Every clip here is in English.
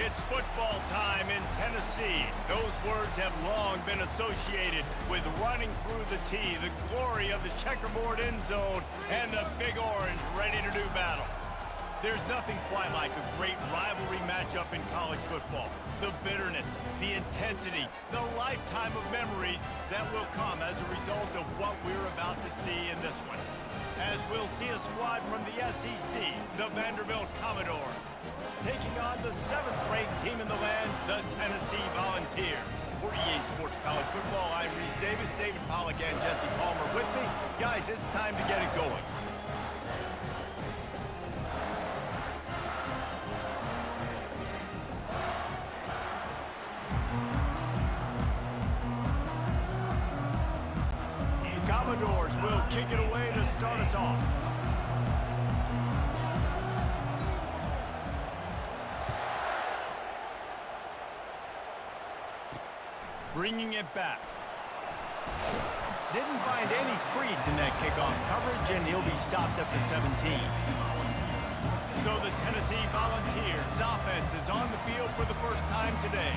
It's football time in Tennessee. Those words have long been associated with running through the tee, the glory of the checkerboard end zone, and the Big Orange ready to do battle. There's nothing quite like a great rivalry matchup in college football. The bitterness, the intensity, the lifetime of memories that will come as a result of what we're about to see in this one. As we'll see a squad from the SEC, the Vanderbilt Commodores, taking on the 7th-ranked team in the land, the Tennessee Volunteers. For EA Sports College Football, I'm Reese Davis, David Pollack, and Jesse Palmer with me. Guys, it's time to get it going. The Commodores will kick it away to start us off. Bringing it back. Didn't find any crease in that kickoff coverage, and he'll be stopped at the 17. So the Tennessee Volunteers offense is on the field for the first time today.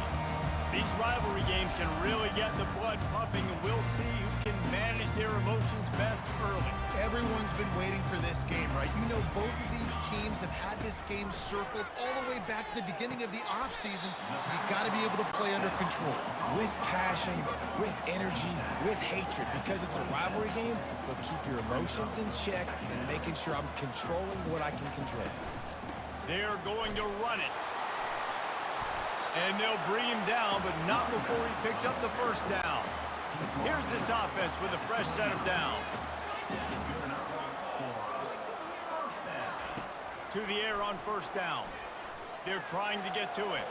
These rivalry games can really get the blood pumping, and we'll see who can manage their emotions best early. Everyone's been waiting for this game, right? You know, both of these teams have had this game circled all the way back to the beginning of the offseason, so you got to be able to play under control. With passion, with energy, with hatred, because it's a rivalry game, but keep your emotions in check and making sure I'm controlling what I can control. They're going to run it. And they'll bring him down, but not before he picks up the first down. Here's this offense with a fresh set of downs. To the air on first down. They're trying to get to it.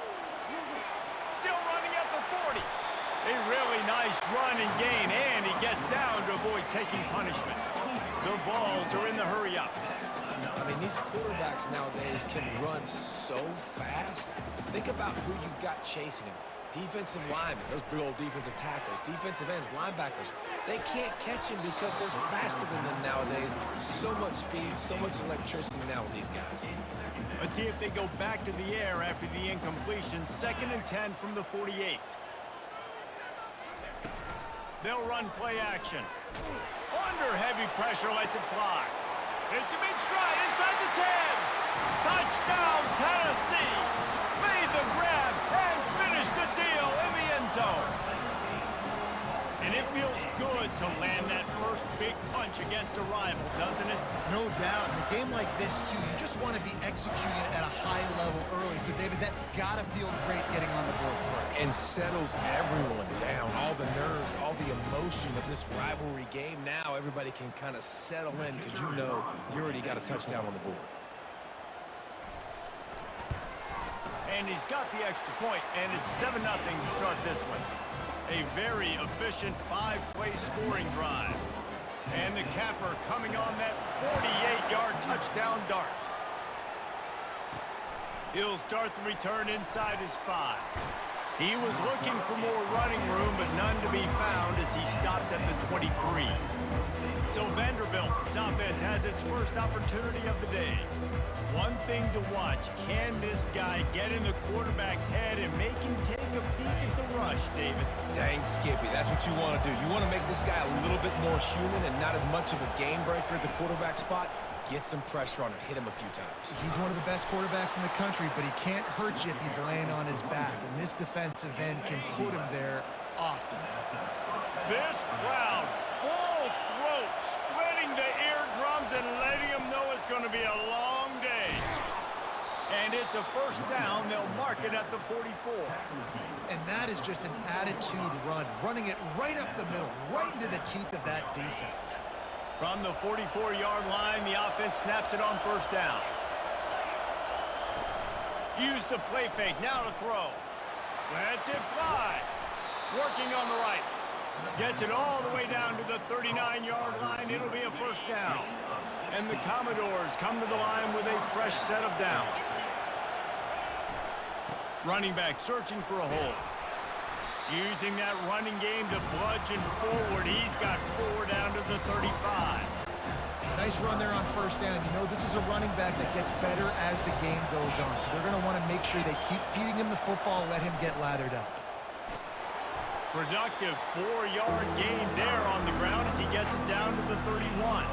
Still running at the 40. A really nice run and gain, and he gets down to avoid taking punishment. The Vols are in the hurry-up. I mean, these quarterbacks nowadays can run so fast. Think about who you've got chasing them. Defensive linemen, those big old defensive tackles, defensive ends, linebackers. They can't catch him because they're faster than them nowadays. So much speed, so much electricity now with these guys. Let's see if they go back to the air after the incompletion. 2nd and 10 from the 48. They'll run play action. Under heavy pressure, lets it fly. It's a big stride inside the 10. Touchdown, Tennessee. Made the grab and finished the deal in the end zone. And it feels good to land that first big punch against a rival, doesn't it? No doubt. In a game like this, too, you just want to be executing at a high level early. So, David, that's got to feel great getting on the board first. And settles everyone down. All the nerves, all the emotion of this rivalry game. Now everybody can kind of settle in because you know you already got a touchdown on the board. And he's got the extra point, and it's 7-0 to start this one. A very efficient 5-play scoring drive. And the capper coming on that 48-yard touchdown dart. He'll start the return inside his 5. He was looking for more running room, but none to be found as he stopped at the 23. So Vanderbilt's offense has its first opportunity of the day. One thing to watch, can this guy get in the quarterback's head and make him take a peek at the rush, David? Dang, Skippy, that's what you want to do. You want to make this guy a little bit more human and not as much of a game breaker at the quarterback spot. Get some pressure on him, hit him a few times. He's one of the best quarterbacks in the country, but he can't hurt you if he's laying on his back. And this defensive end can put him there often. This crowd, full throat, splitting the eardrums and letting them know it's going to be a long day. And it's a first down. They'll mark it at the 44. And that is just an attitude run, running it right up the middle, right into the teeth of that defense. From the 44-yard line, the offense snaps it on first down. Use the play fake, now to throw. Lets it fly. Working on the right. Gets it all the way down to the 39-yard line. It'll be a first down. And the Commodores come to the line with a fresh set of downs. Running back searching for a hole. Using that running game to bludgeon forward. He's got 4 down to the 35. Nice run there on first down. You know, this is a running back that gets better as the game goes on. So they're going to want to make sure they keep feeding him the football, let him get lathered up. Productive 4-yard gain there on the ground as he gets it down to the 31.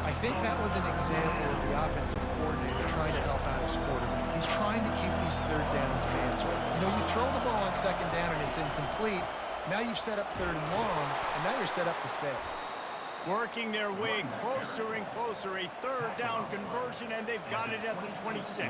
I think that was an example of the offensive coordinator trying to help out his quarterback. He's trying to keep these third downs manageable. You know, you throw the ball on second down and it's incomplete. Now you've set up third and long, and now you're set up to fail. Working their way closer and closer, a third down conversion, and they've got it at the 26.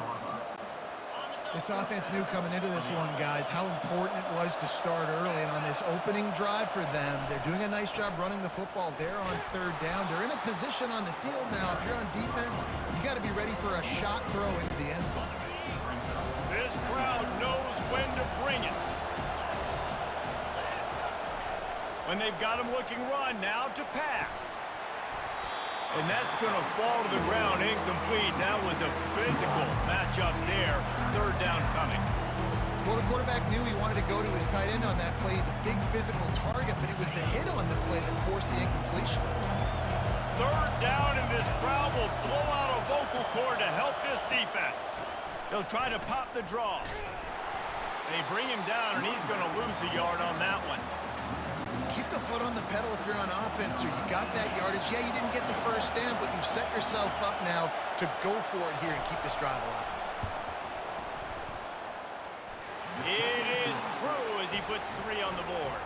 This offense knew coming into this one, guys, how important it was to start early. And on this opening drive for them, they're doing a nice job running the football there on third down. They're in a position on the field now. If you're on defense, you got to be ready for a shot throw into the end zone. This crowd knows when to bring it. When they've got him looking run, now to pass. And that's going to fall to the ground incomplete. That was a physical matchup there. Third down coming. Well, the quarterback knew he wanted to go to his tight end on that play. He's a big physical target, but it was the hit on the play that forced the incompletion. Third down, and this crowd will blow out a vocal cord to help this defense. They'll try to pop the draw. They bring him down, and he's going to lose a yard on that one. Keep the foot on the pedal if you're on offense here. You got that yardage. Yeah, you didn't get the first down, but you've set yourself up now to go for it here and keep this drive alive. It is true as he puts 3 on the board.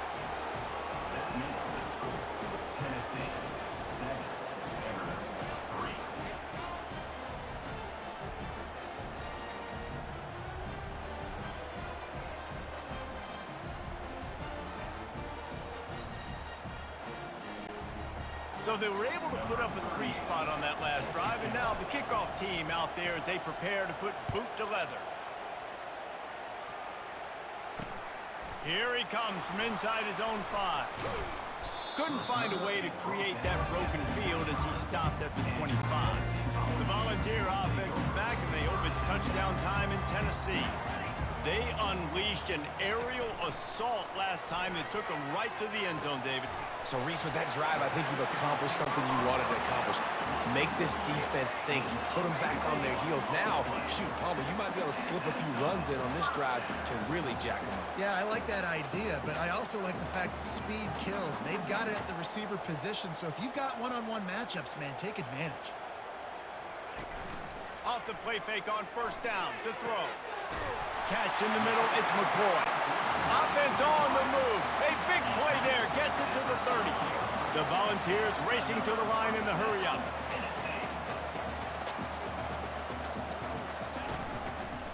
So they were able to put up a 3 spot on that last drive, and now the kickoff team out there as they prepare to put boot to leather. Here he comes from inside his own 5. Couldn't find a way to create that broken field as he stopped at the 25. The Volunteer offense is back, and they hope it's touchdown time in Tennessee. They unleashed an aerial assault last time that took them right to the end zone, David. So, Reese, with that drive, I think you've accomplished something you wanted to accomplish. Make this defense think. You put them back on their heels. Now, shoot, Palmer, you might be able to slip a few runs in on this drive to really jack them up. Yeah, I like that idea, but I also like the fact that speed kills. They've got it at the receiver position, so if you've got one-on-one matchups, man, take advantage. Off the play fake on first down to throw. Catch in the middle, it's McCoy. Offense on the move. A big play there, gets it to the 30. The Volunteers racing to the line in the hurry-up.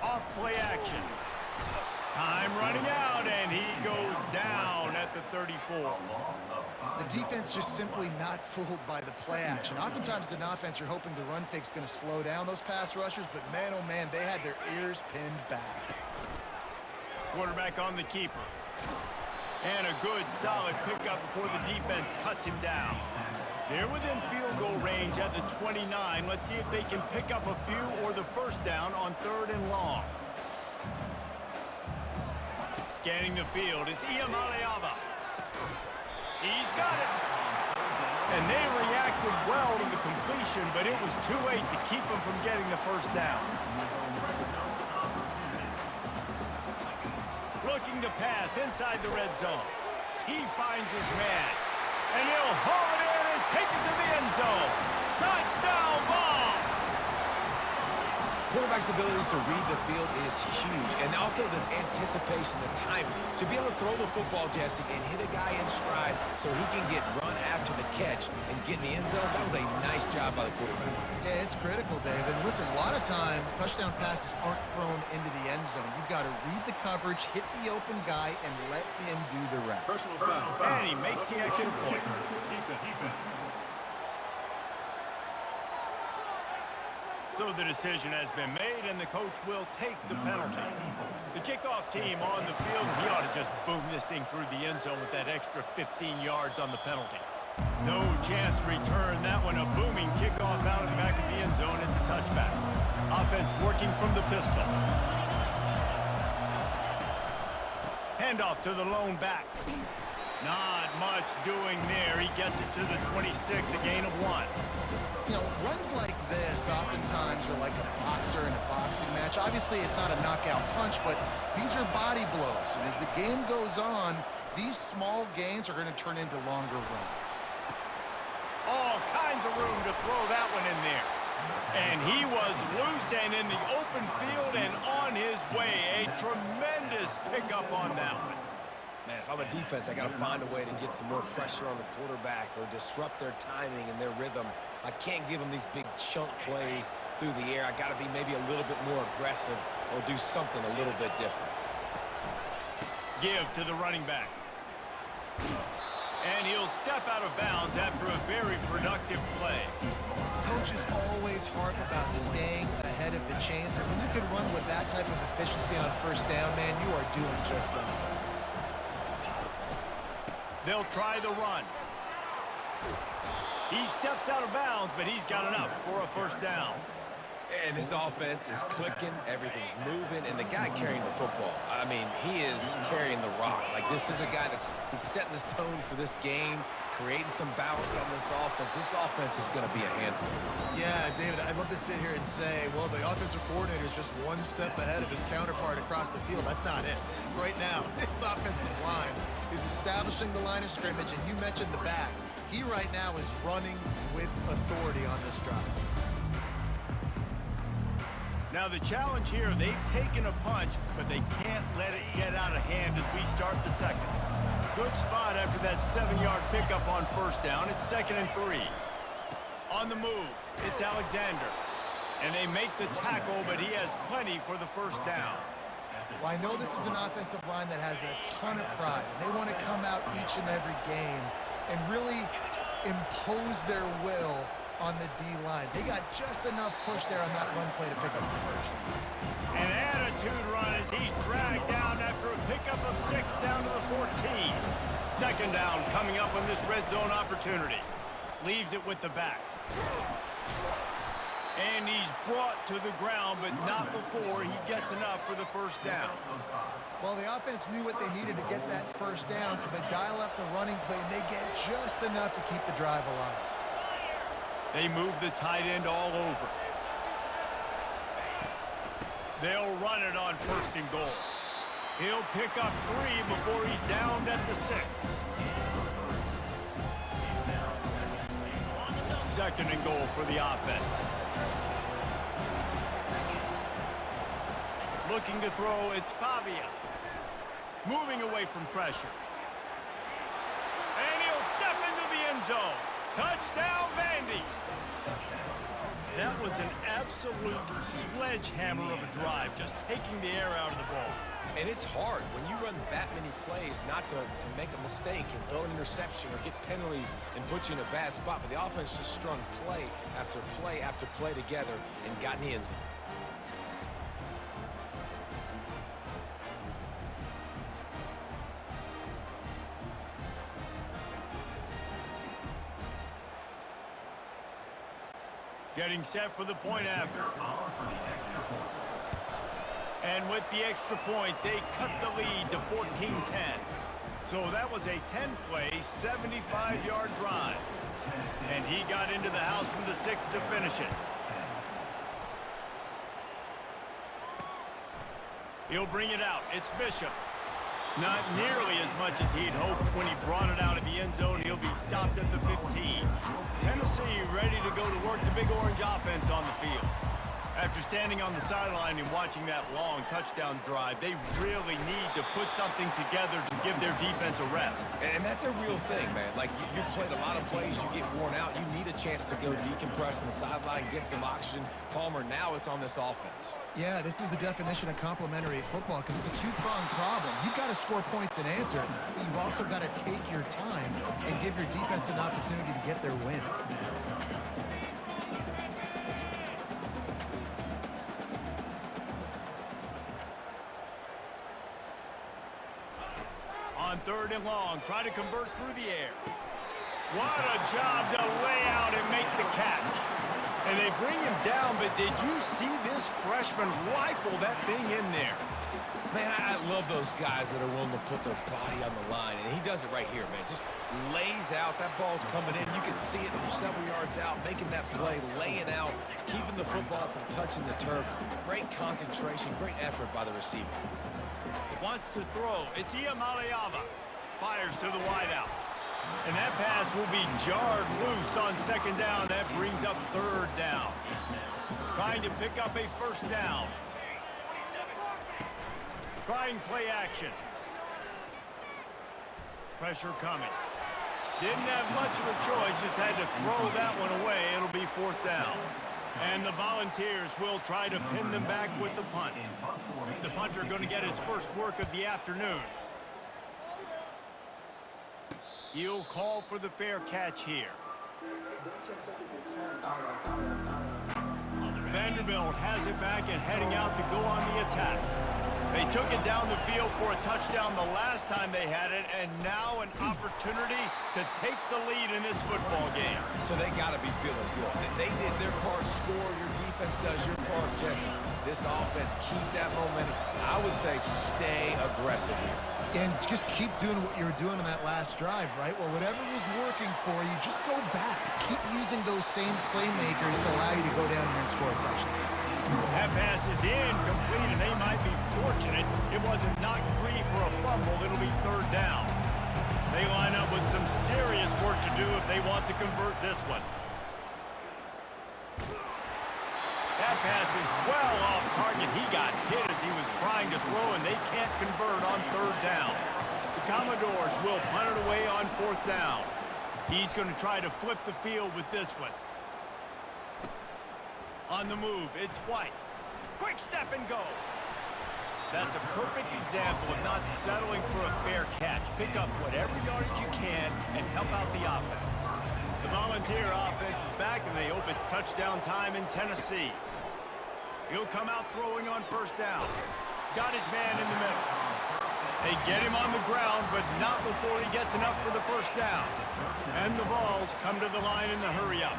Off play action. Time running out, and he goes down at the 34. The defense just simply not fooled by the play action. Oftentimes, as an offense, you're hoping the run fake's going to slow down those pass rushers, but man, oh man, they had their ears pinned back. Quarterback on the keeper. And a good, solid pickup before the defense cuts him down. They're within field goal range at the 29. Let's see if they can pick up a few or the first down on third and long. Scanning the field, it's Iamaleava. He's got it. And they reacted well to the completion, but it was too late to keep them from getting the first down. Looking to pass inside the red zone. He finds his man. And he'll haul it in and take it to the end zone. Touchdown ball! Quarterback's abilities to read the field is huge, and also the anticipation, the timing. To be able to throw the football, Jesse, and hit a guy in stride so he can get run after the catch and get in the end zone, that was a nice job by the quarterback. Yeah, it's critical, David. Listen, a lot of times, touchdown passes aren't thrown into the end zone. You've got to read the coverage, hit the open guy, and let him do the rest. Personal foul. And he makes the extra point. So the decision has been made, and the coach will take the penalty. The kickoff team on the field, he ought to just boom this thing through the end zone with that extra 15 yards on the penalty. No chance to return that one. A booming kickoff out of the back of the end zone. It's a touchback. Offense working from the pistol. Handoff to the lone back. Not much doing there. He gets it to the 26, a gain of 1. You know, runs like this oftentimes are like a boxer in a boxing match. Obviously, it's not a knockout punch, but these are body blows. And as the game goes on, these small gains are going to turn into longer runs. All kinds of room to throw that one in there. And he was loose and in the open field and on his way. A tremendous pickup on that one. Man, if I'm a defense, I got to find a way to get some more pressure on the quarterback or disrupt their timing and their rhythm. I can't give them these big chunk plays through the air. I got to be maybe a little bit more aggressive or do something a little bit different. Give to the running back. And he'll step out of bounds after a very productive play. Coaches always harp about staying ahead of the chains, and when you can run with that type of efficiency on first down, man, you are doing just that. They'll try the run. He steps out of bounds, but he's got enough for a first down. And his offense is clicking, everything's moving, and the guy carrying the football, I mean, he is carrying the rock. Like, this is a guy he's setting this tone for this game, creating some balance on this offense. This offense is going to be a handful. Yeah, David, I'd love to sit here and say, well, the offensive coordinator is just one step ahead of his counterpart across the field. That's not it. Right now, this offensive line is establishing the line of scrimmage, and you mentioned the back. He right now is running with authority on this drive. Now the challenge here, they've taken a punch, but they can't let it get out of hand as we start the second. Good spot after that 7-yard pickup on first down. It's 2nd and 3. On the move, it's Alexander. And they make the tackle, but he has plenty for the first down. Well, I know this is an offensive line that has a ton of pride. They want to come out each and every game and really impose their will on the D-line. They got just enough push there on that run play to pick up the first. An attitude run as he's dragged down after a pickup of 6 down to the 14. 2nd down coming up on this red zone opportunity. Leaves it with the back. And he's brought to the ground, but not before he gets enough for the first down. Well, the offense knew what they needed to get that first down, so they dial up the running play, and they get just enough to keep the drive alive. They move the tight end all over. They'll run it on 1st and goal. He'll pick up 3 before he's downed at the 6. 2nd and goal for the offense. Looking to throw, it's Pavia. Moving away from pressure. And he'll step into the end zone. Touchdown, Vandy. That was an absolute sledgehammer of a drive, just taking the air out of the ball. And it's hard when you run that many plays not to make a mistake and throw an interception or get penalties and put you in a bad spot. But the offense just strung play after play after play together and got in the end zone. Getting set for the point after. And with the extra point, they cut the lead to 14-10. So that was a 10-play, 75-yard drive. And he got into the house from the 6 to finish it. He'll bring it out. It's Bishop. Not nearly as much as he'd hoped when he brought it out of the end zone. He'll be stopped at the 15. Tennessee ready to go to work the Big Orange offense on the field. After standing on the sideline and watching that long touchdown drive, they really need to put something together to give their defense a rest. And that's a real thing, man. Like, you played a lot of plays, you get worn out, you need a chance to go decompress on the sideline, get some oxygen. Palmer, now it's on this offense. Yeah, this is the definition of complementary football because it's a two-pronged problem. You've got to score points and answer, but you've also got to take your time and give your defense an opportunity to get their win. On 3rd and long, try to convert through the air. What a job to lay out and make the catch. And they bring him down, but did you see this freshman rifle that thing in there? Man, I love those guys that are willing to put their body on the line, and he does it right here, man. Just lays out. That ball's coming in. You can see it from several yards out, making that play, laying out, keeping the football from touching the turf. Great concentration, great effort by the receiver. Wants to throw. It's Iamaleava. Fires to the wideout. And that pass will be jarred loose on second down. That brings up third down. Trying to pick up a first down. Trying play action. Pressure coming. Didn't have much of a choice, just had to throw that one away. It'll be fourth down. And the Volunteers will try to pin them back with the punt. The punter going to get his first work of the afternoon. He'll call for the fair catch here. Vanderbilt has it back and heading out to go on the attack. They took it down the field for a touchdown the last time they had it, and now an opportunity to take the lead in this football game. So they got to be feeling good. They did their part, score. Your defense does your part, Jesse. This offense, keep that momentum. I would say stay aggressive here. And just keep doing what you were doing in that last drive, right? Well, whatever was working for you, just go back. Keep using those same playmakers to allow you to go down here and score a touchdown. That pass is incomplete, and they might be fortunate it wasn't knocked free for a fumble. It'll be third down. They line up with some serious work to do if they want to convert this one. That pass is well off target. He got hit as he was trying to throw, and they can't convert on third down. The Commodores will punt it away on fourth down. He's going to try to flip the field with this one. On the move, it's White. Quick step and go. That's a perfect example of not settling for a fair catch. Pick up whatever yardage you can and help out the offense. The Volunteer offense is back, and they hope it's touchdown time in Tennessee. He'll come out throwing on first down. Got his man in the middle. They get him on the ground, but not before he gets enough for the first down. And the Vols come to the line in the hurry-up.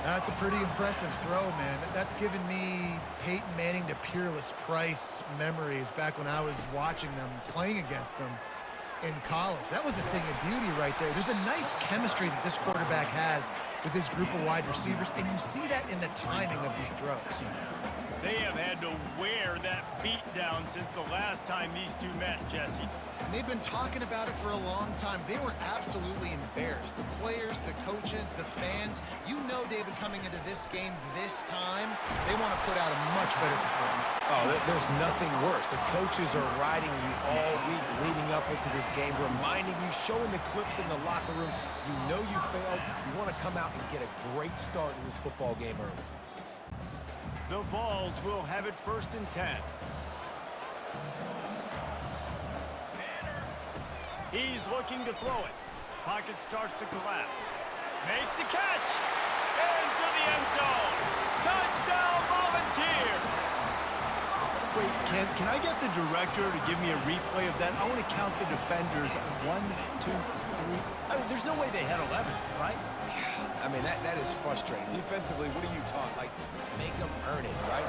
That's a pretty impressive throw, man. That's given me Peyton Manning to Peerless Price memories back when I was watching them, playing against them in college. That was a thing of beauty right there. There's a nice chemistry that this quarterback has with this group of wide receivers, and you see that in the timing of these throws. They have had to wear that beat down since the last time these two met, Jesse. And they've been talking about it for a long time. They were absolutely embarrassed. The players, the coaches, the fans. You know, David, coming into this game this time, they want to put out a much better performance. Oh, there's nothing worse. The coaches are riding you all week leading up into this game, reminding you, showing the clips in the locker room. You know you failed. You want to come out and get a great start in this football game early. The Vols will have it 1st and 10. He's looking to throw it. Pocket starts to collapse. Makes the catch. Into the end zone. Touchdown, Volunteers. Wait, can I get the director to give me a replay of that? I want to count the defenders. 1, 2, 3. I mean, there's no way they had 11, right? I mean, that is frustrating. Defensively, what are you taught? Like, make them earn it, right?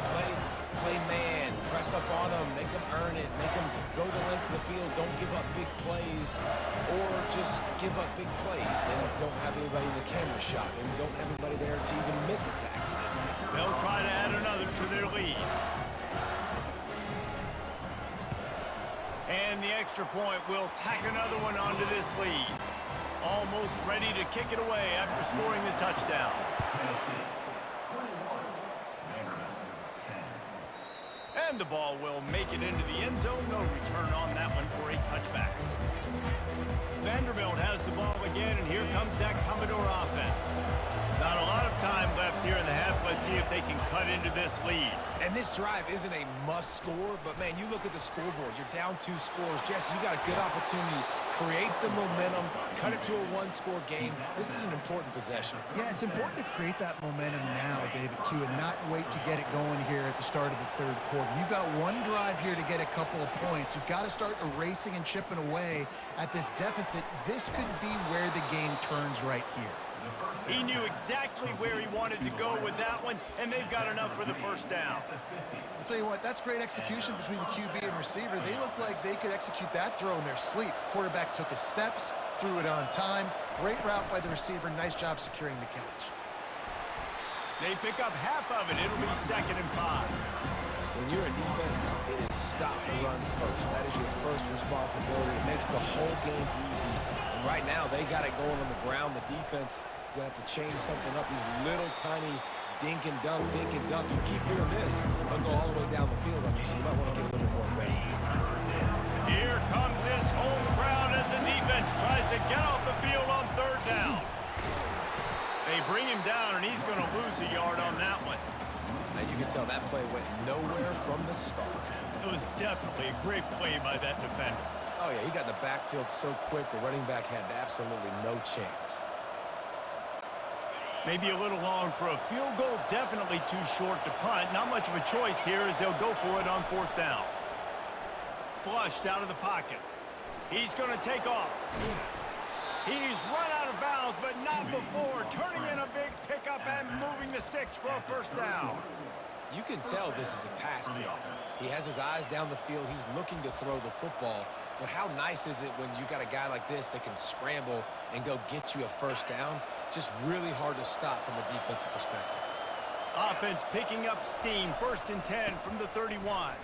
Play man, press up on them, make them earn it, make them go the length of the field, don't give up big plays, or just give up big plays and don't have anybody in the camera shot and don't have anybody there to even miss a tackle. They'll try to add another to their lead. And the extra point will tack another one onto this lead. Almost ready to kick it away after scoring the touchdown. And the ball will make it into the end zone. No return on that one for a touchback. Vanderbilt has the ball again, and here comes that Commodore offense. Not a lot of time left here in the half. Let's see if they can cut into this lead. And this drive isn't a must score, but man, you look at the scoreboard. You're down 2 scores. Jesse, you got a good opportunity. Create some momentum. Cut it to a 1-score game. This is an important possession. Yeah, it's important to create that momentum now, David, too, and not wait to get it going here at the start of the third quarter. You've got one drive here to get a couple of points. You've got to start erasing and chipping away at this deficit. This could be where the game turns right here. He knew exactly where he wanted to go with that one, and they've got enough for the first down. I'll tell you what, that's great execution between the QB and receiver. They look like they could execute that throw in their sleep. Quarterback took his steps, threw it on time. Great route by the receiver. Nice job securing the catch. They pick up half of it. It'll be 2nd and 5. When you're a defense, it is stop the run first. That is your first responsibility. It makes the whole game easy. And right now, they got it going on the ground. The defense is going to have to change something up. These little tiny dink and dunk, dink and dunk. You keep doing this, they'll go all the way down the field on you, so you might want to get a little bit more aggressive. Here comes this home crowd as the defense tries to get off the field on 3rd down. They bring him down, and he's going to lose a yard on that one. And you can tell that play went nowhere from the start. It was definitely a great play by that defender. Oh, yeah, he got in the backfield so quick, the running back had absolutely no chance. Maybe a little long for a field goal, definitely too short to punt. Not much of a choice here as they'll go for it on 4th down. Flushed out of the pocket. He's going to take off. He's run out of bounds, but not before turning in a big pickup and moving the sticks for a 1st down. You can tell this is a pass play. He has his eyes down the field. He's looking to throw the football. But how nice is it when you got a guy like this that can scramble and go get you a 1st down? Just really hard to stop from a defensive perspective. Offense picking up steam. 1st and 10 from the 31.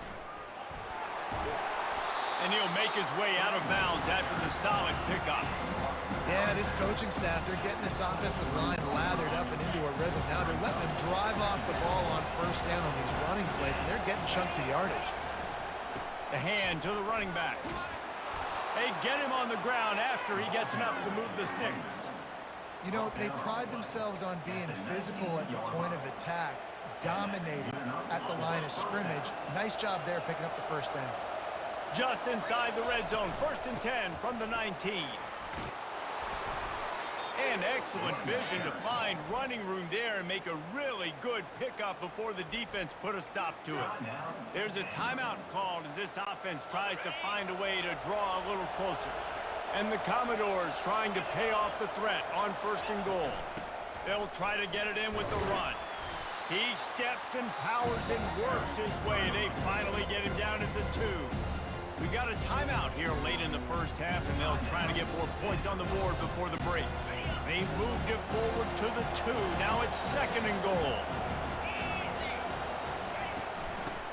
And he'll make his way out of bounds after the solid pickup. Yeah, this coaching staff, they're getting this offensive line lathered up and into a rhythm. Now they're letting them drive off the ball on 1st down on these running plays, and they're getting chunks of yardage. The hand to the running back. They get him on the ground after he gets enough to move the sticks. You know, they pride themselves on being physical at the point of attack, dominating at the line of scrimmage. Nice job there picking up the 1st down. Just inside the red zone. 1st and 10 from the 19. And excellent vision to find running room there and make a really good pickup before the defense put a stop to it. There's a timeout called as this offense tries to find a way to draw a little closer. And the Commodores trying to pay off the threat on 1st and goal. They'll try to get it in with the run. He steps and powers and works his way. They finally get him down at the 2. We got a timeout here late in the 1st half, and they'll try to get more points on the board before the break. They moved it forward to the 2. Now it's 2nd and goal.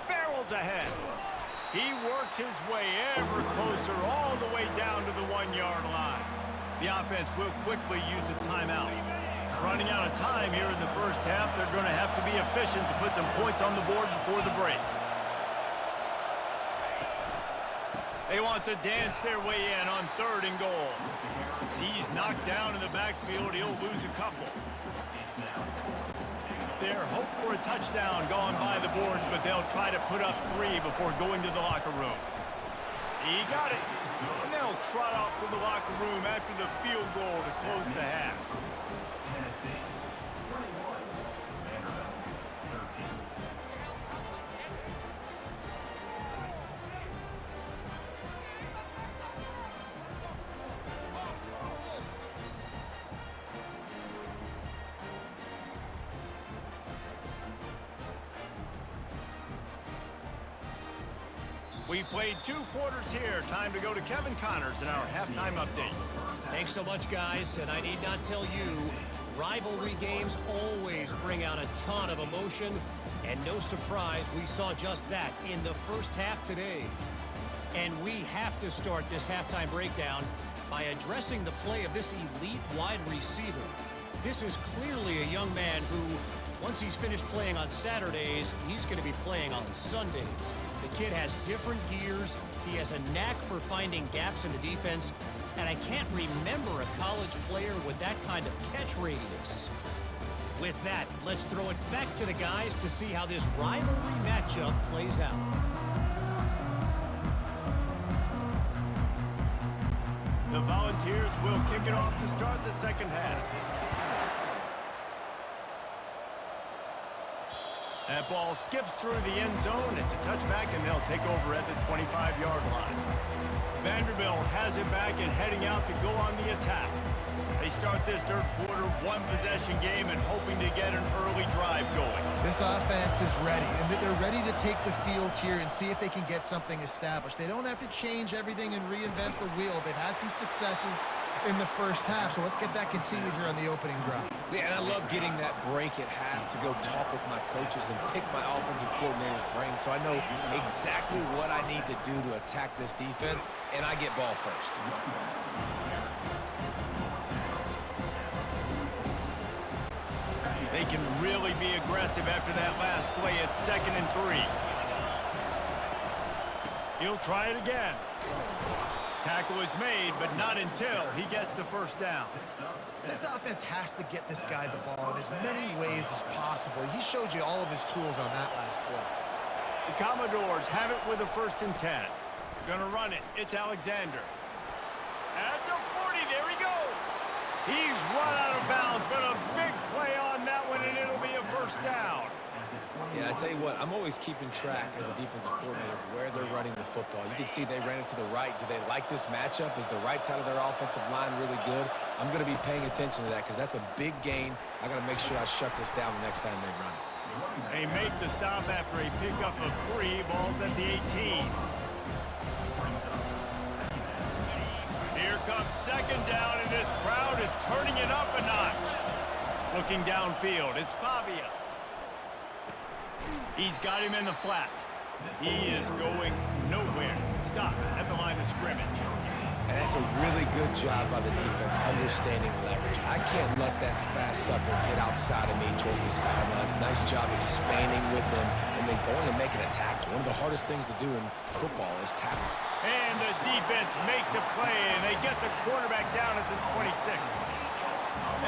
Barrels ahead. He works his way ever closer all the way down to the 1-yard line. The offense will quickly use a timeout. Running out of time here in the 1st half, they're going to have to be efficient to put some points on the board before the break. They want to dance their way in on 3rd and goal. He's knocked down in the backfield. He'll lose a couple. Their hope for a touchdown gone by the boards, but they'll try to put up 3 before going to the locker room. He got it. And they'll trot off to the locker room after the field goal to close the half. We've played 2 quarters here. Time to go to Kevin Connors in our halftime update. Thanks so much, guys. And I need not tell you, rivalry games always bring out a ton of emotion. And no surprise, we saw just that in the 1st half today. And we have to start this halftime breakdown by addressing the play of this elite wide receiver. This is clearly a young man who, once he's finished playing on Saturdays, he's going to be playing on Sundays. The kid has different gears. He has a knack for finding gaps in the defense. And I can't remember a college player with that kind of catch radius. With that, let's throw it back to the guys to see how this rivalry matchup plays out. The Volunteers will kick it off to start the 2nd half. That ball skips through the end zone. It's a touchback, and they'll take over at the 25-yard line. Vanderbilt has it back and heading out to go on the attack. They start this third quarter one-possession game and hoping to get an early drive going. This offense is ready, and they're ready to take the field here and see if they can get something established. They don't have to change everything and reinvent the wheel. They've had some successes in the first half, so let's get that continued here on the opening drive. Yeah, and I love getting that break at half to go talk with my coaches and pick my offensive coordinator's brain so I know exactly what I need to do to attack this defense, and I get ball first. They can really be aggressive after that last play. It's 2nd and 3. He'll try it again. Tackle is made, but not until he gets the first down. This offense has to get this guy the ball in as many ways as possible. He showed you all of his tools on that last play. The Commodores have it with a 1st and 10. Gonna run it. It's Alexander. At the 40, there he goes. He's run out of bounds, but a big play on that one, and it'll be a 1st down. Yeah, I tell you what, I'm always keeping track as a defensive coordinator of where they're running the football. You can see they ran it to the right. Do they like this matchup? Is the right side of their offensive line really good? I'm going to be paying attention to that because that's a big gain. I got to make sure I shut this down the next time they run it. They make the stop after a pickup of 3. Ball's at the 18. Here comes 2nd down, and this crowd is turning it up a notch. Looking downfield, it's Pavia. He's got him in the flat. He is going nowhere. Stop at the line of scrimmage. And that's a really good job by the defense understanding leverage. I can't let that fast sucker get outside of me towards the sidelines. Nice job expanding with him and then going and making a tackle. One of the hardest things to do in football is tackle. And the defense makes a play, and they get the quarterback down at the 26.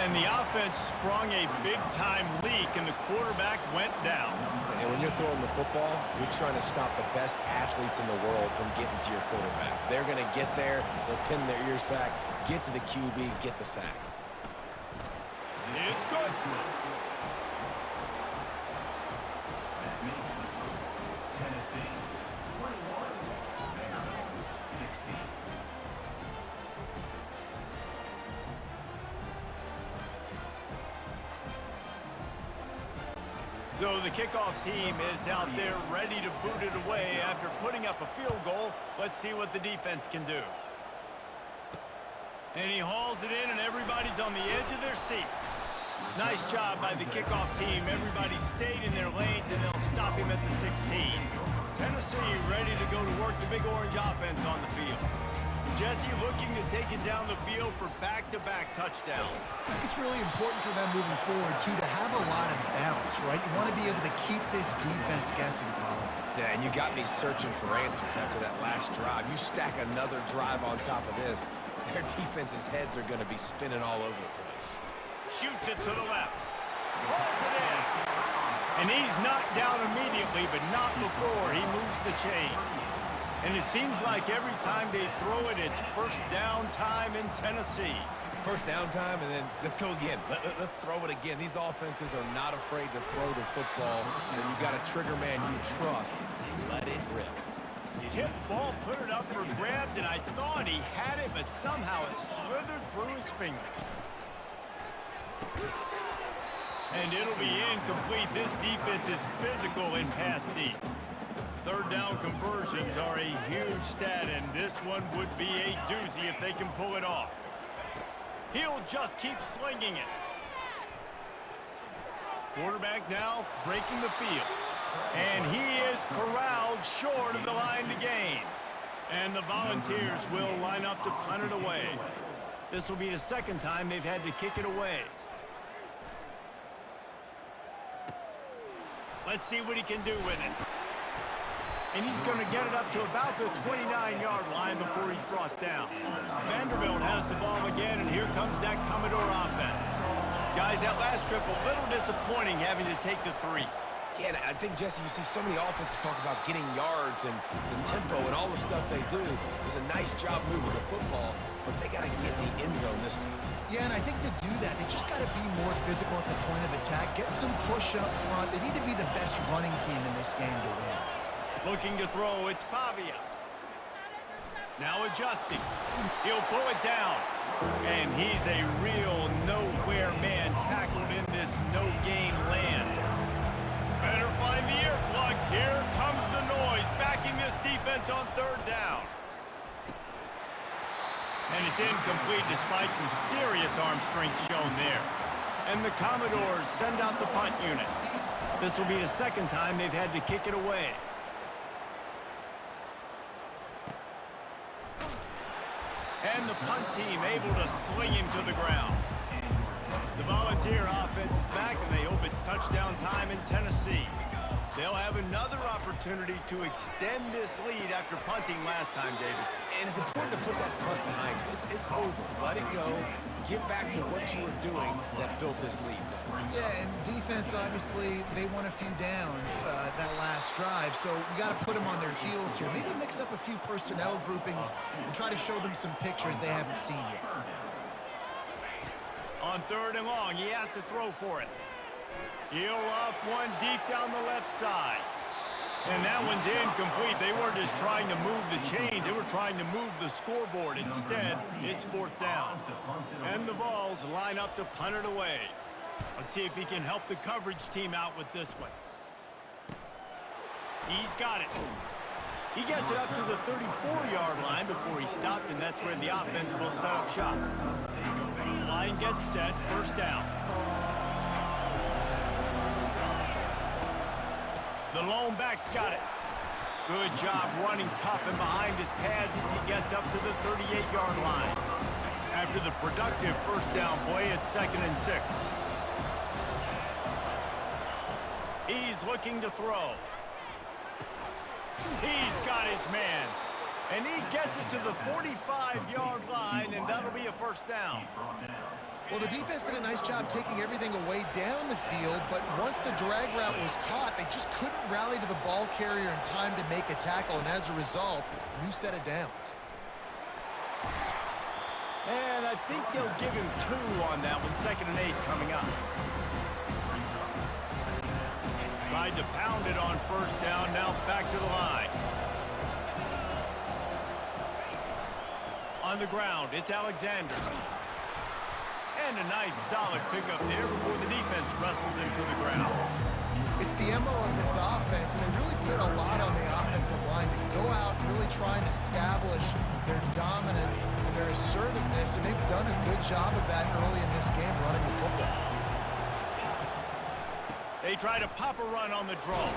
And the offense sprung a big-time leak, and the quarterback went down. And when you're throwing the football, you're trying to stop the best athletes in the world from getting to your quarterback. They're going to get there, they'll pin their ears back, get to the QB, get the sack. It's good. So the kickoff team is out there ready to boot it away after putting up a field goal. Let's see what the defense can do. And he hauls it in, and everybody's on the edge of their seats. Nice job by the kickoff team. Everybody stayed in their lanes, and they'll stop him at the 16. Tennessee ready to go to work the Big Orange offense on the field. Jesse looking to take it down the field for back-to-back touchdowns. I think it's really important for them moving forward, too, to have a lot of balance, right? You want to be able to keep this defense guessing, Colin. Yeah, and you got me searching for answers after that last drive. You stack another drive on top of this, their defense's heads are going to be spinning all over the place. Shoots it to the left. Pulls it in. And he's knocked down immediately, but not before he moves the chains. And it seems like every time they throw it, it's 1st down time in Tennessee. 1st down time, and then let's go again. Let's throw it again. These offenses are not afraid to throw the football. When you got a trigger man you trust, let it rip. Tip ball, put it up for grabs, and I thought he had it, but somehow it slithered through his fingers. And it'll be incomplete. This defense is physical in pass deep. 3rd down conversions are a huge stat, and this one would be a doozy if they can pull it off. He'll just keep slinging it. Quarterback now breaking the field. And he is corralled short of the line to gain. And the Volunteers will line up to punt it away. This will be the 2nd time they've had to kick it away. Let's see what he can do with it. And he's going to get it up to about the 29-yard line before he's brought down. Vanderbilt has the ball again, and here comes that Commodore offense. Guys, that last trip, a little disappointing having to take the 3. Yeah, and I think, Jesse, you see so many offenses talk about getting yards and the tempo and all the stuff they do. It was a nice job moving the football, but they got to get in the end zone this time. Yeah, and I think to do that, they just got to be more physical at the point of attack, get some push up front. They need to be the best running team in this game to win. Looking to throw, it's Pavia. Now adjusting. He'll pull it down. And he's a real offense on third down. And it's incomplete despite some serious arm strength shown there. And the Commodores send out the punt unit. This will be the second time they've had to kick it away. And the punt team able to sling him to the ground. The Volunteer offense is back, and they hope it's touchdown time in Tennessee. They'll have another opportunity to extend this lead after punting last time, David. And it's important to put that punt behind you. It's over. Let it go. Get back to what you were doing that built this lead. Yeah, and defense, obviously, they won a few downs that last drive, so we got to put them on their heels here. Maybe mix up a few personnel groupings and try to show them some pictures they haven't seen yet. On third and long, he has to throw for it. He'll off one deep down the left side. And that one's incomplete. They weren't just trying to move the chains. They were trying to move the scoreboard. Instead, it's fourth down. And the Vols line up to punt it away. Let's see if he can help the coverage team out with this one. He's got it. He gets it up to the 34-yard line before he stopped, and that's where the offense will set up shop. Line gets set, first down. The lone back's got it. Good job running tough and behind his pads as he gets up to the 38-yard line. After the productive first down play, it's 2nd and 6. He's looking to throw. He's got his man. And he gets it to the 45-yard line, and that'll be a first down. Well, the defense did a nice job taking everything away down the field, but once the drag route was caught, they just couldn't rally to the ball carrier in time to make a tackle, and as a result, new set of downs. And I think they'll give him 2 on that one, 2nd and 8 coming up. Tried to pound it on first down, now back to the line. On the ground, it's Alexander. And a nice solid pickup there before the defense wrestles him to the ground. It's the MO of this offense, and they really put a lot on the offensive line to go out and really try and establish their dominance and their assertiveness, and they've done a good job of that early in this game running the football. They try to pop a run on the draw.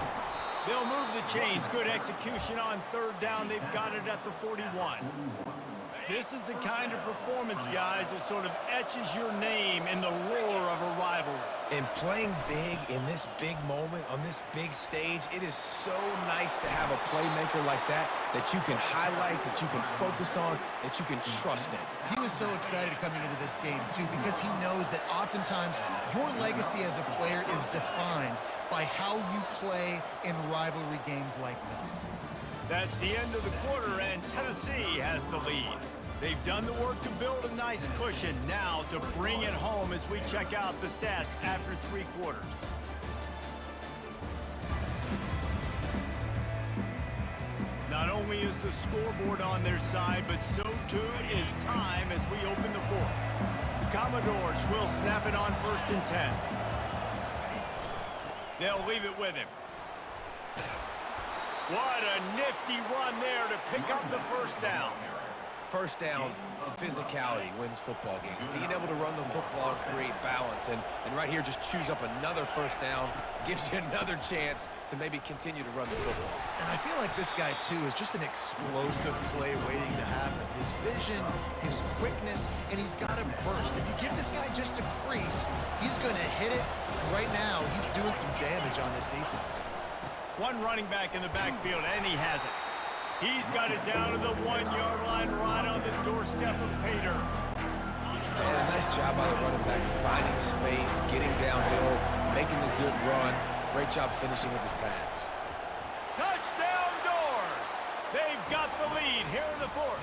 They'll move the chains. Good execution on third down. They've got it at the 41. This is the kind of performance, guys, that sort of etches your name in the lore of a rivalry. And playing big in this big moment, on this big stage, it is so nice to have a playmaker like that you can highlight, that you can focus on, that you can trust in. He was so excited coming into this game, too, because he knows that oftentimes your legacy as a player is defined by how you play in rivalry games like this. That's the end of the quarter, and Tennessee has the lead. They've done the work to build a nice cushion. Now to bring it home as we check out the stats after 3 quarters. Not only is the scoreboard on their side, but so too is time as we open the 4th. The Commodores will snap it on 1st and 10. They'll leave it with him. What a nifty run there to pick up the first down. First down, physicality wins football games. Being able to run the football and create balance. And right here, just choose up another first down, gives you another chance to maybe continue to run the football. And I feel like this guy, too, is just an explosive play waiting to happen. His vision, his quickness, and he's got a burst. If you give this guy just a crease, he's going to hit it. Right now, he's doing some damage on this defense. One running back in the backfield, and he has it. He's got it down to the 1-yard line right on the doorstep of Pater. And a nice job by the running back, finding space, getting downhill, making the good run. Great job finishing with his pads. Touchdown Doors! They've got the lead here in the 4th.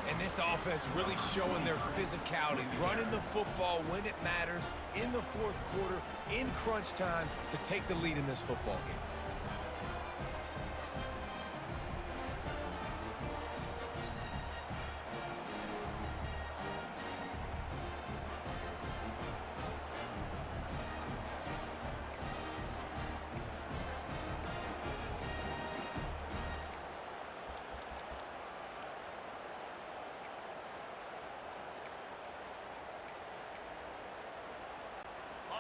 And this offense really showing their physicality, running the football when it matters, in the 4th quarter, in crunch time, to take the lead in this football game.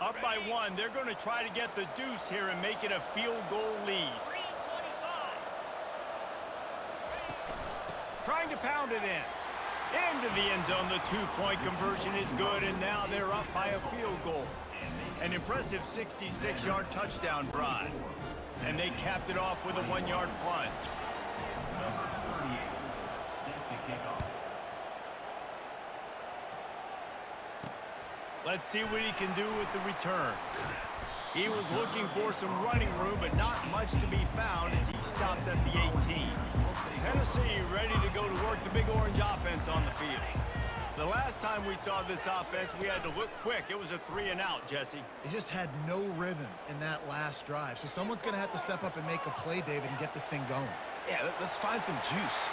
Up by 1, they're going to try to get the deuce here and make it a field goal lead. Trying to pound it in. Into the end zone, the two-point conversion is good, and now they're up by a field goal. An impressive 66-yard touchdown drive. And they capped it off with a 1-yard plunge. Let's see what he can do with the return. He was looking for some running room, but not much to be found as he stopped at the 18. Tennessee ready to go to work the Big Orange offense on the field. The last time we saw this offense, we had to look quick. It was a 3-and-out, Jesse. They just had no rhythm in that last drive. So someone's going to have to step up and make a play, David, and get this thing going. Yeah, let's find some juice.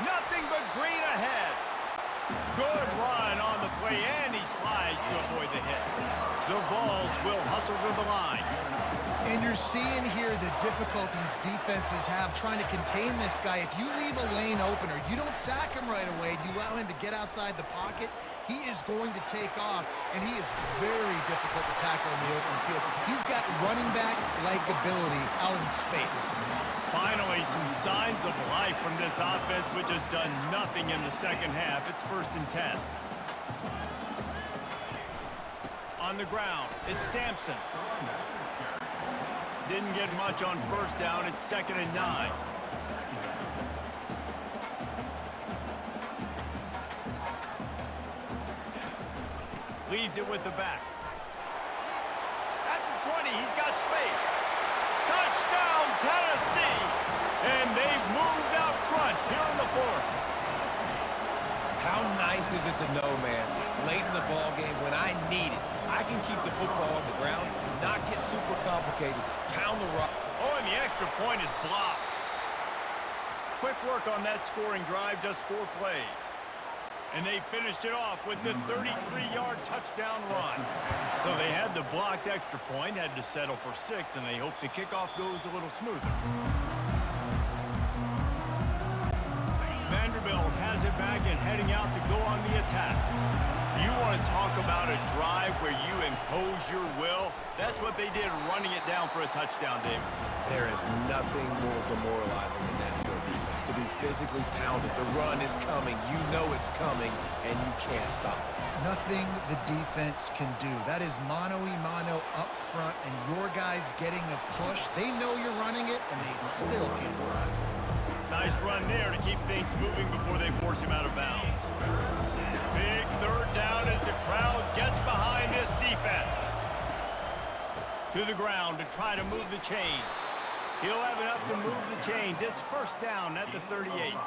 Nothing but green ahead. Good run on the play, and he slides to avoid the hit. The Vols will hustle to the line. And you're seeing here the difficulties defenses have trying to contain this guy. If you leave a lane open or you don't sack him right away, you allow him to get outside the pocket, he is going to take off, and he is very difficult to tackle in the open field. He's got running back-like ability out in space. Finally, some signs of life from this offense, which has done nothing in the second half. It's 1st and 10. On the ground, it's Sampson. Didn't get much on 1st down. It's 2nd and 9. Leaves it with the back. At the 20, he's got space. Touchdown, Tennessee! And they've moved out front here in the 4th. How nice is it to know, man, late in the ball game when I need it, I can keep the football on the ground, not get super complicated, pound the rock. Oh, and the extra point is blocked. Quick work on that scoring drive, just 4 plays. And they finished it off with the 33-yard touchdown run. So they had the blocked extra point, had to settle for 6, and they hope the kickoff goes a little smoother. Vanderbilt has it back and heading out to go on the attack. You want to talk about a drive where you impose your will? That's what they did, running it down for a touchdown, David. There is nothing more demoralizing than that for a defense. To be physically pounded, the run is coming, you know it's coming, and you can't stop it. Nothing the defense can do. That is mano-a-mano up front, and your guys getting a push. They know you're running it, and they still can't stop it. Nice run there to keep things moving before they force him out of bounds. Big 3rd down as the crowd gets behind this defense. To the ground to try to move the chains. He'll have enough to move the chains. It's 1st down at the 38. Well,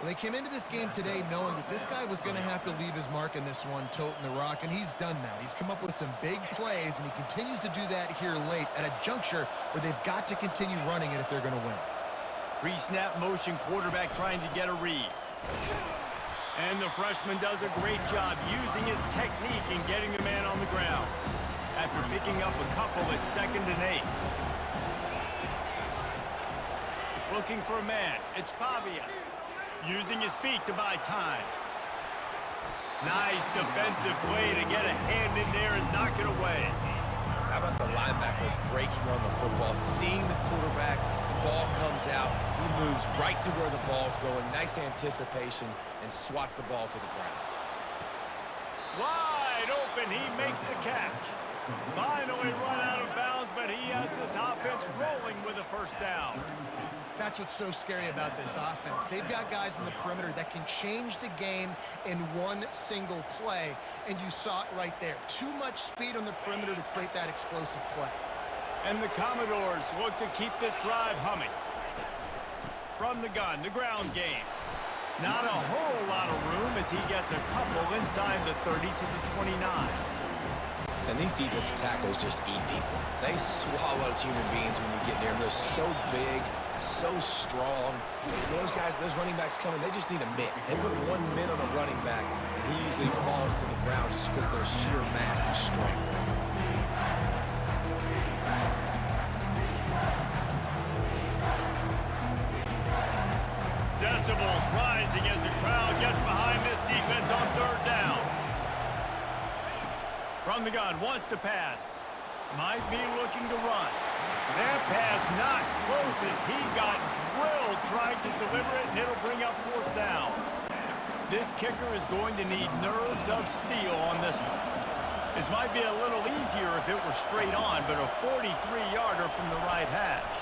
they came into this game today knowing that this guy was going to have to leave his mark in this one, toting the rock, and he's done that. He's come up with some big plays, and he continues to do that here late at a juncture where they've got to continue running it if they're going to win. Pre-snap motion, quarterback trying to get a read. And the freshman does a great job using his technique and getting the man on the ground. After picking up a couple, it's 2nd and 8. Looking for a man. It's Pavia. Using his feet to buy time. Nice defensive play to get a hand in there and knock it away. How about the linebacker breaking on the football, seeing the quarterback, the ball comes out, he moves right to where the ball's going, nice anticipation, and swats the ball to the ground. Wide open, he makes the catch. Finally run out of bounds, but he has this offense rolling with a 1st down. That's what's so scary about this offense. They've got guys in the perimeter that can change the game in one single play, and you saw it right there. Too much speed on the perimeter to create that explosive play. And the Commodores look to keep this drive humming. From the gun, the ground game. Not a whole lot of room as he gets a couple inside the 30 to the 29. And these defensive tackles just eat people. They swallow human beings when you get near them. They're so big, so strong. Those guys, those running backs coming, they just need a mitt. They put 1 mitt on a running back, and he usually falls to the ground just because of their sheer mass and strength. Decibels rising as the crowd gets behind this defense on 3rd down. From the gun, wants to pass. Might be looking to run. That pass not close as he got drilled trying to deliver it, and it'll bring up 4th down. This kicker is going to need nerves of steel on this one. This might be a little easier if it were straight on, but a 43-yarder from the right hash.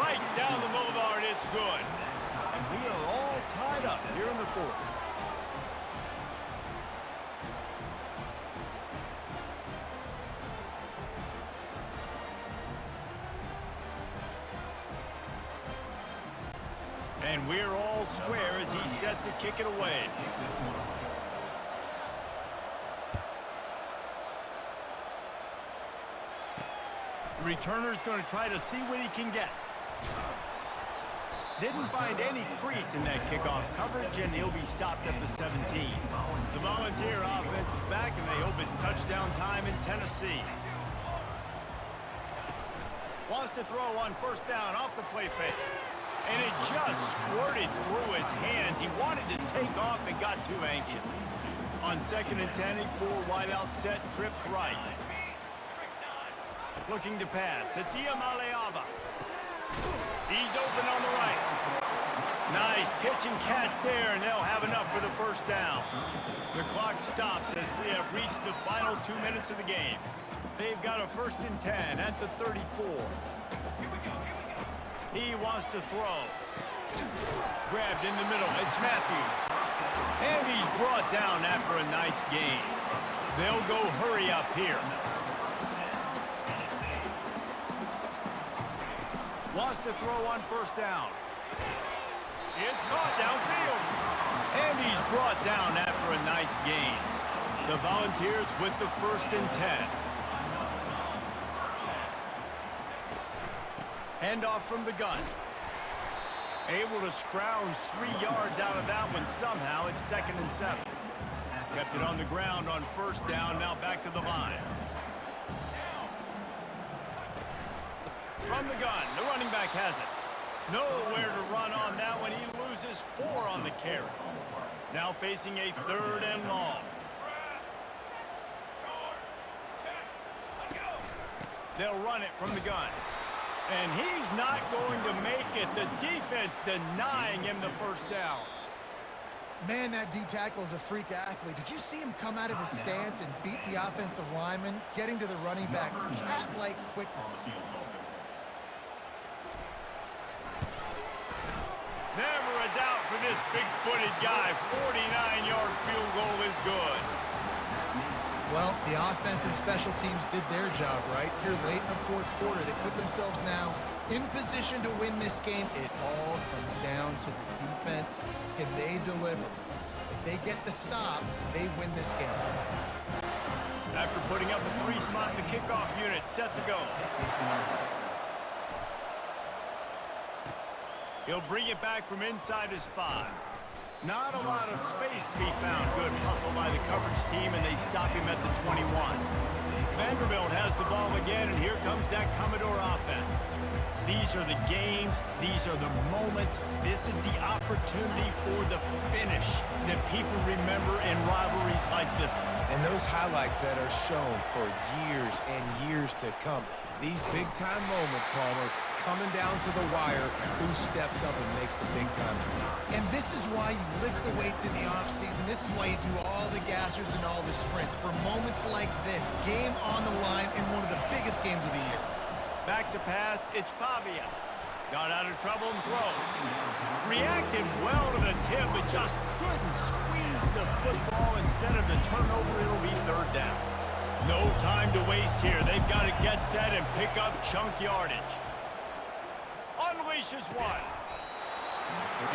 Right down the boulevard, it's good. And we are all tied up here in the 4th. And we're all square as he's set to kick it away. The returner's going to try to see what he can get. Didn't find any crease in that kickoff coverage, and he'll be stopped at the 17. The Volunteer offense is back, and they hope it's touchdown time in Tennessee. Wants to throw on 1st down off the play fake. And it just squirted through his hands. He wanted to take off and got too anxious. On 2nd and 10, a 4-wideout set, trips right. Looking to pass. It's Iamaleava. He's open on the right. Nice pitch and catch there, and they'll have enough for the 1st down. The clock stops as we have reached the final 2 minutes of the game. They've got a 1st and 10 at the 34. He wants to throw. Grabbed in the middle. It's Matthews. And he's brought down after a nice gain. They'll go hurry up here. Wants to throw on 1st down. It's caught downfield. And he's brought down after a nice gain. The Volunteers with the 1st and 10. Handoff from the gun. Able to scrounge 3 yards out of that one somehow. It's 2nd and 7. Kept it on the ground on 1st down. Now back to the line. From the gun, the running back has it. Nowhere to run on that one. He loses 4 on the carry. Now facing a 3rd and long. They'll run it from the gun. And he's not going to make it. The defense denying him the 1st down. Man, that D-tackle is a freak athlete. Did you see him come out of his stance and beat the offensive lineman, getting to the running back? Cat-like quickness. Never a doubt for this big-footed guy. 49-yard field goal is good. Well, the offense and special teams did their job, right? Here late in the 4th quarter, they put themselves now in position to win this game. It all comes down to the defense. Can they deliver? If they get the stop, they win this game. After putting up a 3-spot, the kickoff unit set to go. He'll bring it back from inside his 5. Not a lot of space to be found. Good hustle by the coverage team, and they stop him at the 21. Vanderbilt has the ball again, and here comes that Commodore offense. These are the games. These are the moments. This is the opportunity for the finish that people remember in rivalries like this one. And those highlights that are shown for years and years to come. These big-time moments, Palmer, coming down to the wire, who steps up and makes the big-time play. And this is why you lift the weights in the offseason. This is why you do all the gassers and all the sprints. For moments like this, game on the line in one of the biggest games of the year. Back to pass, it's Pavia. Got out of trouble and throws. Reacted well to the tip, but just couldn't squeeze the football. Instead of the turnover, it'll be 3rd down. No time to waste here. They've got to get set and pick up chunk yardage. Unleashes one.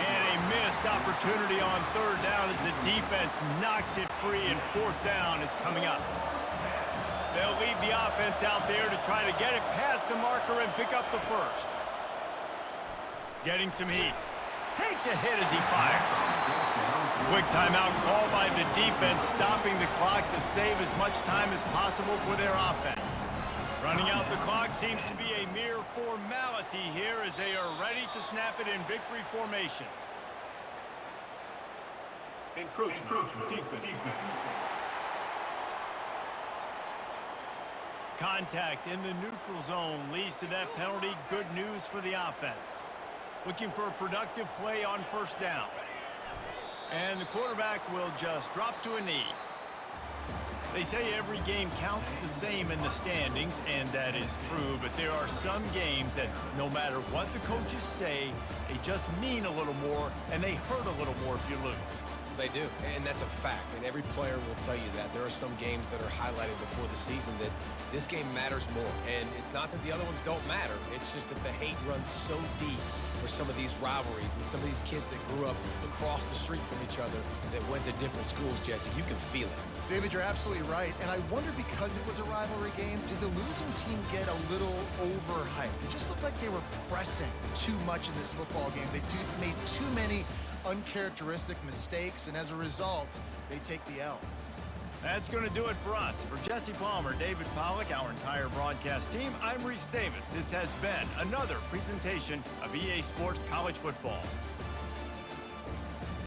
And a missed opportunity on 3rd down as the defense knocks it free, and 4th down is coming up. They'll leave the offense out there to try to get it past the marker and pick up the 1st. Getting some heat. Takes a hit as he fires. Quick timeout call by the defense, stopping the clock to save as much time as possible for their offense. Running out the clock seems to be a mere formality here as they are ready to snap it in victory formation. Encroachment. Defense. Contact in the neutral zone leads to that penalty. Good news for the offense. Looking for a productive play on first down. And the quarterback will just drop to a knee. They say every game counts the same in the standings, and that is true, but there are some games that no matter what the coaches say, they just mean a little more, and they hurt a little more if you lose. They do, and that's a fact, and every player will tell you that. There are some games that are highlighted before the season that this game matters more, and it's not that the other ones don't matter. It's just that the hate runs so deep for some of these rivalries and some of these kids that grew up across the street from each other that went to different schools, Jesse. You can feel it. David, you're absolutely right, and I wonder, because it was a rivalry game, did the losing team get a little overhyped? It just looked like they were pressing too much in this football game. They made too many uncharacteristic mistakes, and as a result, they take the L. That's going to do it for us. For Jesse Palmer, David Pollack, our entire broadcast team, I'm Reese Davis. This has been another presentation of EA Sports College Football.